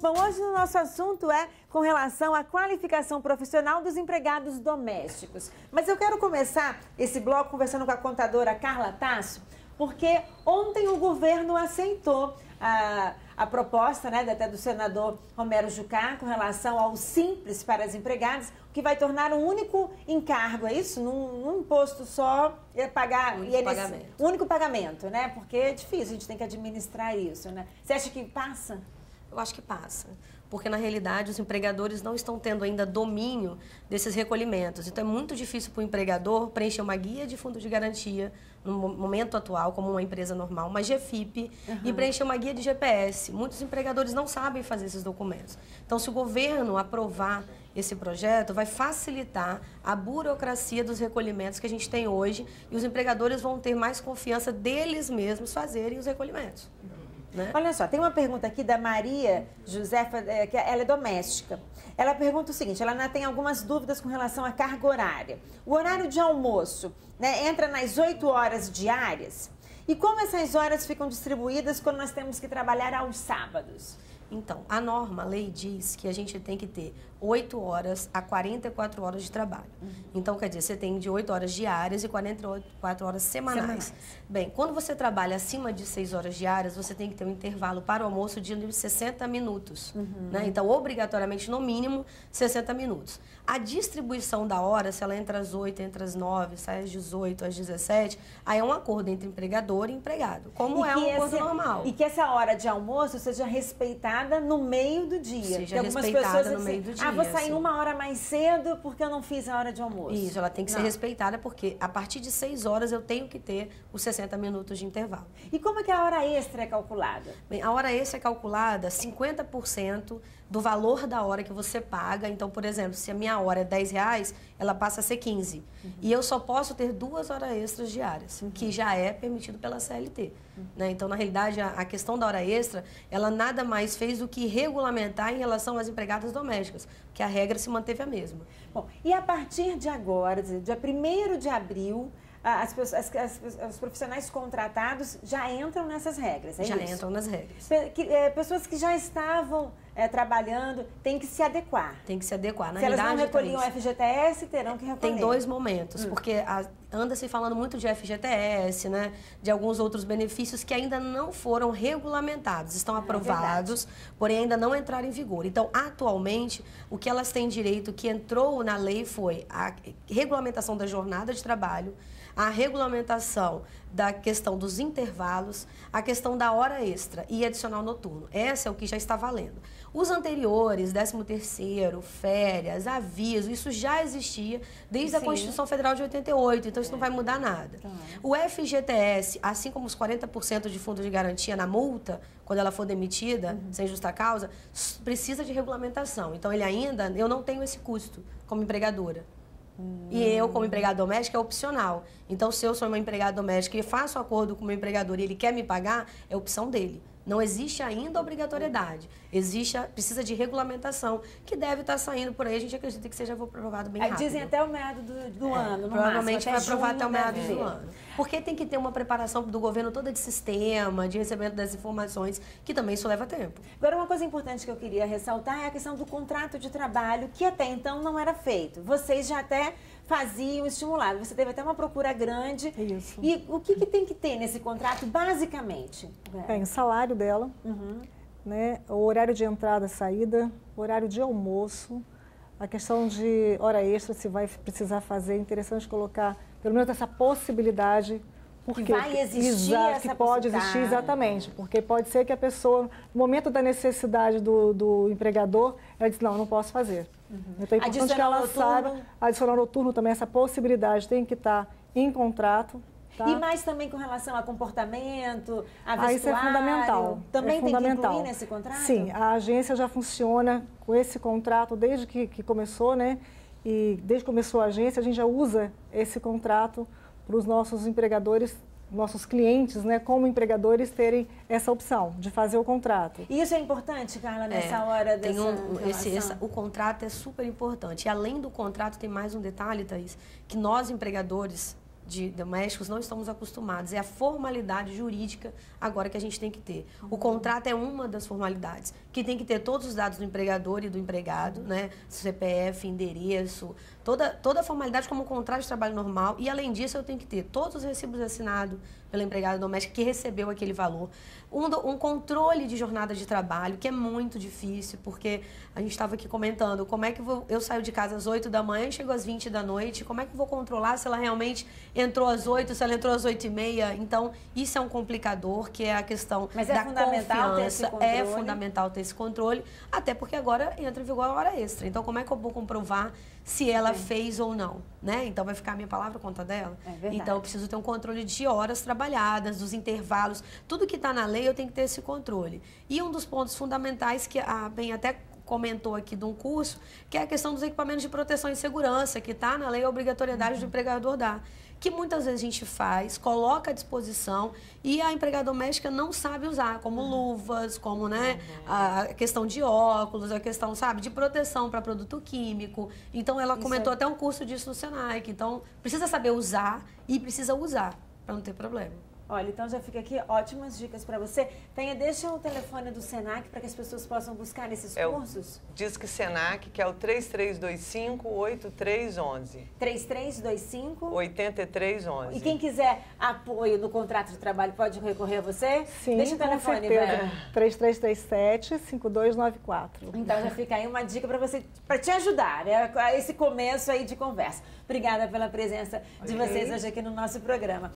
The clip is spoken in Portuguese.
Bom, hoje o nosso assunto é com relação à qualificação profissional dos empregados domésticos. Mas eu quero começar esse bloco conversando com a contadora Carla Tasso, porque ontem o governo aceitou a proposta, né, até do senador Romero Jucá com relação ao Simples para as empregadas, o que vai tornar um único encargo, é isso? Num imposto só, pagar um único pagamento, né? Porque é difícil, a gente tem que administrar isso, né? Você acha que passa? Eu acho que passa, porque na realidade os empregadores não estão tendo ainda domínio desses recolhimentos. Então é muito difícil para o empregador preencher uma guia de fundo de garantia no momento atual, como uma empresa normal, uma GFIP, e preencher uma guia de GPS. Muitos empregadores não sabem fazer esses documentos. Então, se o governo aprovar esse projeto, vai facilitar a burocracia dos recolhimentos que a gente tem hoje e os empregadores vão ter mais confiança deles mesmos fazerem os recolhimentos. Né? Olha só, tem uma pergunta aqui da Maria Josefa, que ela é doméstica. Ela pergunta o seguinte, ela ainda tem algumas dúvidas com relação à carga horária. O horário de almoço, né, entra nas 8 horas diárias? E como essas horas ficam distribuídas quando nós temos que trabalhar aos sábados? Então, a norma, a lei diz que a gente tem que ter 8 horas a 44 horas de trabalho. Então, quer dizer, você tem de 8 horas diárias e 44 horas semanais. Bem, quando você trabalha acima de 6 horas diárias, você tem que ter um intervalo para o almoço de 60 minutos. Né? Então, obrigatoriamente, no mínimo, 60 minutos. A distribuição da hora, se ela entra às 8, entra às 9, sai às 18, às 17, aí é um acordo entre empregador e empregado, como é um acordo normal. E que essa hora de almoço seja respeitada no meio do dia. Seja respeitada no meio do dia. Vou sair uma hora mais cedo porque eu não fiz a hora de almoço. Isso, ela tem que ser respeitada porque a partir de 6 horas eu tenho que ter os 60 minutos de intervalo. E como é que a hora extra é calculada? Bem, a hora extra é calculada 50% do valor da hora que você paga. Então, por exemplo, se a minha hora é R$10, ela passa a ser 15. E eu só posso ter 2 horas extras diárias, que já é permitido pela CLT. Né? Então, na realidade, a questão da hora extra, ela nada mais fez do que regulamentar em relação às empregadas domésticas, que a regra se manteve a mesma. Bom, e a partir de agora, dia 1º de abril, os profissionais contratados já entram nessas regras, é já isso? entram nas regras. Pessoas que já estavam trabalhando têm que se adequar. Tem que se adequar. Se elas não recolhiam FGTS, terão que recolher. Tem 2 momentos, porque anda-se falando muito de FGTS, né, de alguns outros benefícios que ainda não foram regulamentados, estão aprovados, porém ainda não entraram em vigor. Então, atualmente, o que elas têm direito, que entrou na lei, foi a regulamentação da jornada de trabalho, a regulamentação da questão dos intervalos, a questão da hora extra e adicional noturno. Essa é o que já está valendo. Os anteriores, 13º, férias, aviso, isso já existia desde a Constituição Federal de 88, então isso não vai mudar nada. O FGTS, assim como os 40% de fundo de garantia na multa, quando ela for demitida, sem justa causa, precisa de regulamentação. Então, eu não tenho esse custo como empregadora. E eu, como empregada doméstica, é opcional. Então, se eu sou uma empregada doméstica e faço um acordo com o meu empregador e ele quer me pagar, é opção dele. Não existe ainda obrigatoriedade. Precisa de regulamentação, que deve estar saindo por aí. A gente acredita que seja aprovado bem rápido. Dizem até o meado do ano, no provavelmente máximo, vai aprovar até o meado do ano. Porque tem que ter uma preparação do governo toda de sistema, de recebimento das informações, que também isso leva tempo. Agora, uma coisa importante que eu queria ressaltar é a questão do contrato de trabalho, que até então não era feito. Vocês já até faziam, estimulavam. Você teve até uma procura grande. Isso. E o que tem que ter nesse contrato, basicamente? Tem o salário dela, né, o horário de entrada e saída, o horário de almoço, a questão de hora extra, se vai precisar fazer. É interessante colocar, pelo menos, essa possibilidade. Porque que vai existir essa que pode existir, exatamente. Porque pode ser que a pessoa, no momento da necessidade do empregador, ela diz, não posso fazer. Então é importante que ela saiba, adicional noturno também, essa possibilidade tem que estar em contrato. Tá? E mais também com relação a comportamento, a vestuário. Isso é fundamental. Também tem que incluir nesse contrato? Sim, a agência já funciona com esse contrato desde que começou, né? E desde que começou a agência, a gente já usa esse contrato para os nossos empregadores, nossos clientes, né, como empregadores, terem essa opção de fazer o contrato. E isso é importante, Carla, nessa hora dessa o contrato é super importante. E além do contrato, tem mais um detalhe, Thaís, que nós, empregadores domésticos não estamos acostumados. É a formalidade jurídica agora que a gente tem que ter. O contrato é uma das formalidades, que tem que ter todos os dados do empregador e do empregado, né? CPF, endereço, toda a formalidade como um contrato de trabalho normal. E, além disso, eu tenho que ter todos os recibos assinados pela empregada doméstica que recebeu aquele valor. Um controle de jornada de trabalho, que é muito difícil, porque a gente estava aqui comentando como é que eu saio de casa às 8 da manhã e chego às 20 da noite, como é que eu vou controlar se ela realmente entrou às 8, se ela entrou às 8h30. Então, isso é um complicador, que é a questão da confiança. É fundamental ter esse controle, até porque agora entra em vigor a hora extra. Então, como é que eu vou comprovar se ela fez ou não, né? Então, vai ficar a minha palavra contra dela? É verdade. Então, eu preciso ter um controle de horas trabalhadas, dos intervalos, tudo que está na lei eu tenho que ter esse controle. E um dos pontos fundamentais que a Ben até comentou aqui de um curso, que é a questão dos equipamentos de proteção e segurança, que está na lei a obrigatoriedade do empregador dar, que muitas vezes a gente faz, coloca à disposição e a empregada doméstica não sabe usar, como luvas, como, né, a questão de óculos, a questão, sabe, de proteção para produto químico. Então, ela comentou até um curso disso no Senai, então precisa saber usar e precisa usar para não ter problema. Olha, então já fica aqui ótimas dicas para você. Deixa o telefone do Senac para que as pessoas possam buscar nesses cursos. Disque Senac, que é o 3325-8311. 3325-8311. 8311. E quem quiser apoio no contrato de trabalho pode recorrer a você? Sim, deixa o telefone, velho. 3337-5294. Então já fica aí uma dica para você, para te ajudar, né? Esse começo aí de conversa. Obrigada pela presença de vocês hoje aqui no nosso programa.